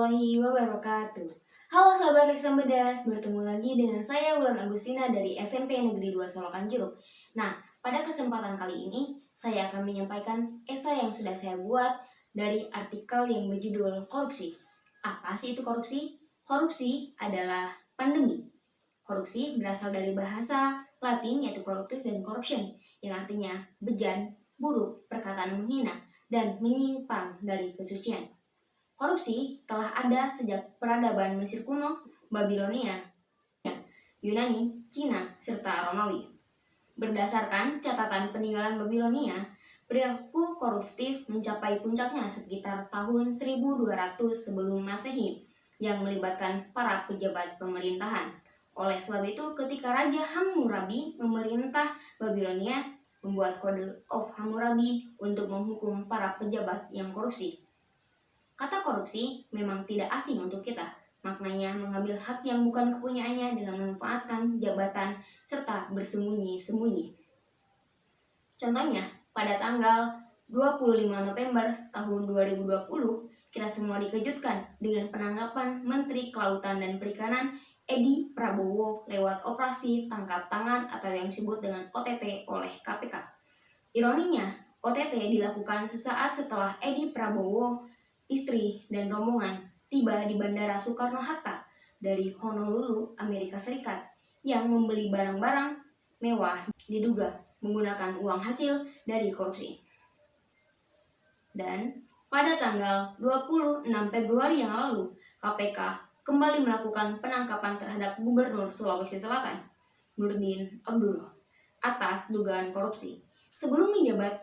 warahmatullahi wabarakatuh. Halo sahabat Leksan Bedas, bertemu lagi dengan saya Wulan Agustina dari SMP Negeri 2 Solokan Jeruk. Nah, pada kesempatan kali ini saya akan menyampaikan esai yang sudah saya buat dari artikel yang berjudul Korupsi. Apa sih itu korupsi? Korupsi adalah pandemi. Korupsi berasal dari bahasa Latin yaitu corruptus dan corruption, yang artinya bejat, buruk, perkataan menghina, dan menyimpang dari kesucian. Korupsi telah ada sejak peradaban Mesir kuno, Babilonia, Yunani, Cina, serta Romawi. Berdasarkan catatan peninggalan Babilonia, perilaku koruptif mencapai puncaknya sekitar tahun 1200 sebelum Masehi yang melibatkan para pejabat pemerintahan. Oleh sebab itu, ketika Raja Hammurabi memerintah Babilonia, membuat Code of Hammurabi untuk menghukum para pejabat yang korupsi. Kata korupsi memang tidak asing untuk kita. Maknanya mengambil hak yang bukan kepunyaannya dengan memanfaatkan jabatan serta bersembunyi-sembunyi. Contohnya, pada tanggal 25 November tahun 2020, kita semua dikejutkan dengan penangkapan Menteri Kelautan dan Perikanan Edi Prabowo lewat operasi tangkap tangan atau yang disebut dengan OTT oleh KPK. Ironinya, OTT dilakukan sesaat setelah Edi Prabowo, istri, dan rombongan tiba di Bandara Soekarno-Hatta dari Honolulu, Amerika Serikat, yang membeli barang-barang mewah diduga menggunakan uang hasil dari korupsi. Dan pada tanggal 26 Februari yang lalu, KPK kembali melakukan penangkapan terhadap Gubernur Sulawesi Selatan, Nurdin Abdullah, atas dugaan korupsi. Sebelum menjabat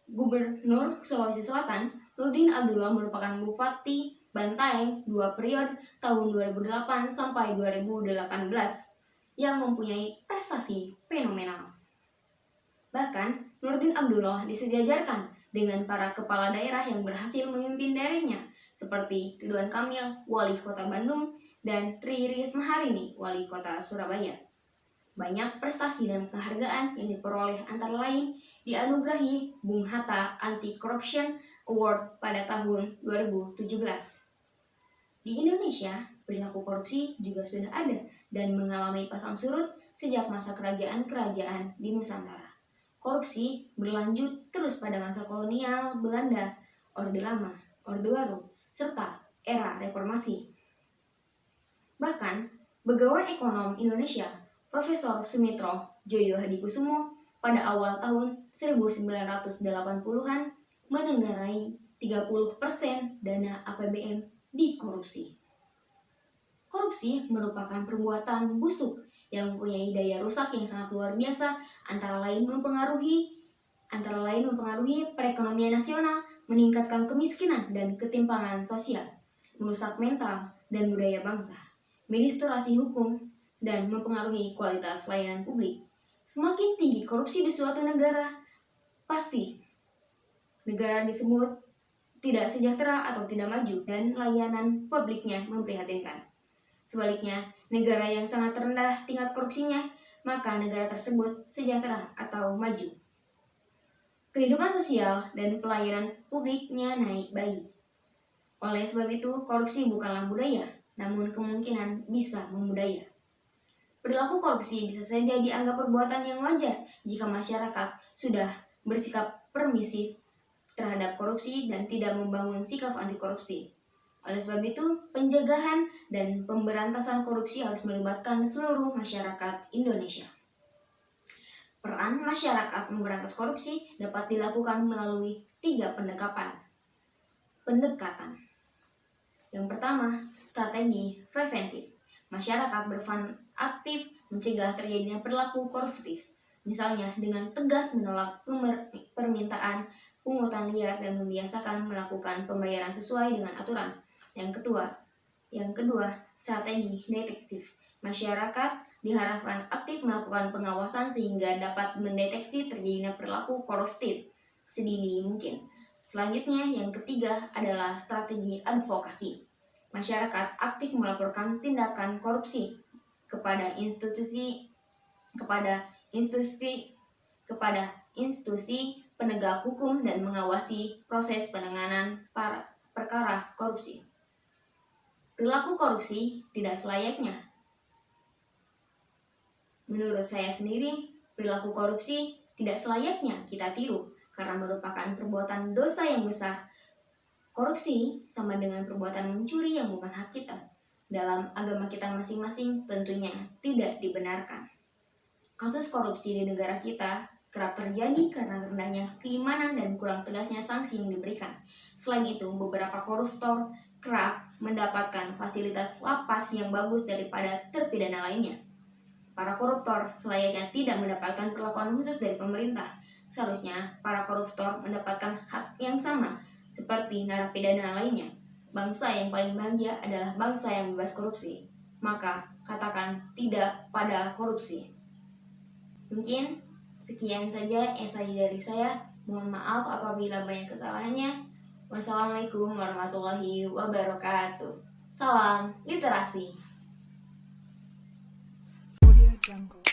Gubernur Sulawesi Selatan, Nurdin Abdullah merupakan Bupati Bantaeng 2 periode tahun 2008 sampai 2018 yang mempunyai prestasi fenomenal. Bahkan, Nurdin Abdullah disejajarkan dengan para kepala daerah yang berhasil memimpin daerahnya, seperti Ridwan Kamil, Wali Kota Bandung, dan Tri Risma Harini, Wali Kota Surabaya. Banyak prestasi dan penghargaan yang diperoleh antara lain dianugerahi Bung Hatta Anti-Corruption Award pada tahun 2017. Di Indonesia, perilaku korupsi juga sudah ada dan mengalami pasang surut sejak masa kerajaan-kerajaan di Nusantara. Korupsi berlanjut terus pada masa kolonial Belanda, Orde Lama, Orde Baru, serta era reformasi. Bahkan, Begawan Ekonom Indonesia Profesor Sumitro Joyo Hadikusumo pada awal tahun 1980-an menenggarai 30% dana APBN dikorupsi. Korupsi merupakan perbuatan busuk yang mempunyai daya rusak yang sangat luar biasa, antara lain mempengaruhi perekonomian nasional, meningkatkan kemiskinan dan ketimpangan sosial, merusak mental dan budaya bangsa, mendistorsi hukum, dan mempengaruhi kualitas layanan publik. Semakin tinggi korupsi di suatu negara, pasti negara disebut tidak sejahtera atau tidak maju dan layanan publiknya memprihatinkan. Sebaliknya, negara yang sangat rendah tingkat korupsinya, maka negara tersebut sejahtera atau maju. Kehidupan sosial dan pelayanan publiknya naik baik. Oleh sebab itu, korupsi bukanlah budaya, namun kemungkinan bisa membudaya. Perilaku korupsi bisa saja dianggap perbuatan yang wajar jika masyarakat sudah bersikap permisif terhadap korupsi dan tidak membangun sikap anti korupsi. Oleh sebab itu, pencegahan dan pemberantasan korupsi harus melibatkan seluruh masyarakat Indonesia. Peran masyarakat memberantas korupsi dapat dilakukan melalui 3 pendekatan. Yang pertama, strategi preventif. Masyarakat berperan aktif mencegah terjadinya perilaku koruptif, misalnya dengan tegas menolak permintaan pungutan liar dan membiasakan melakukan pembayaran sesuai dengan aturan. Yang kedua, strategi detektif. Masyarakat diharapkan aktif melakukan pengawasan sehingga dapat mendeteksi terjadinya perilaku koruptif sedini mungkin. Selanjutnya, yang ketiga adalah strategi advokasi. Masyarakat aktif melaporkan tindakan korupsi kepada institusi penegak hukum dan mengawasi proses penanganan perkara korupsi. Perilaku korupsi tidak selayaknya. Menurut saya sendiri, perilaku korupsi tidak selayaknya kita tiru karena merupakan perbuatan dosa yang besar. Korupsi sama dengan perbuatan mencuri yang bukan hak kita. Dalam agama kita masing-masing tentunya tidak dibenarkan. Kasus korupsi di negara kita kerap terjadi karena rendahnya keimanan dan kurang tegasnya sanksi yang diberikan. Selain itu, beberapa koruptor kerap mendapatkan fasilitas lapas yang bagus daripada terpidana lainnya. Para koruptor selayaknya tidak mendapatkan perlakuan khusus dari pemerintah. Seharusnya para koruptor mendapatkan hak yang sama seperti narapidana lainnya. Bangsa yang paling bahagia adalah bangsa yang bebas korupsi. Maka katakan tidak pada korupsi. Mungkin sekian saja esai dari saya. Mohon maaf apabila banyak kesalahannya. Wassalamualaikum warahmatullahi wabarakatuh. Salam literasi. Audio Jungle.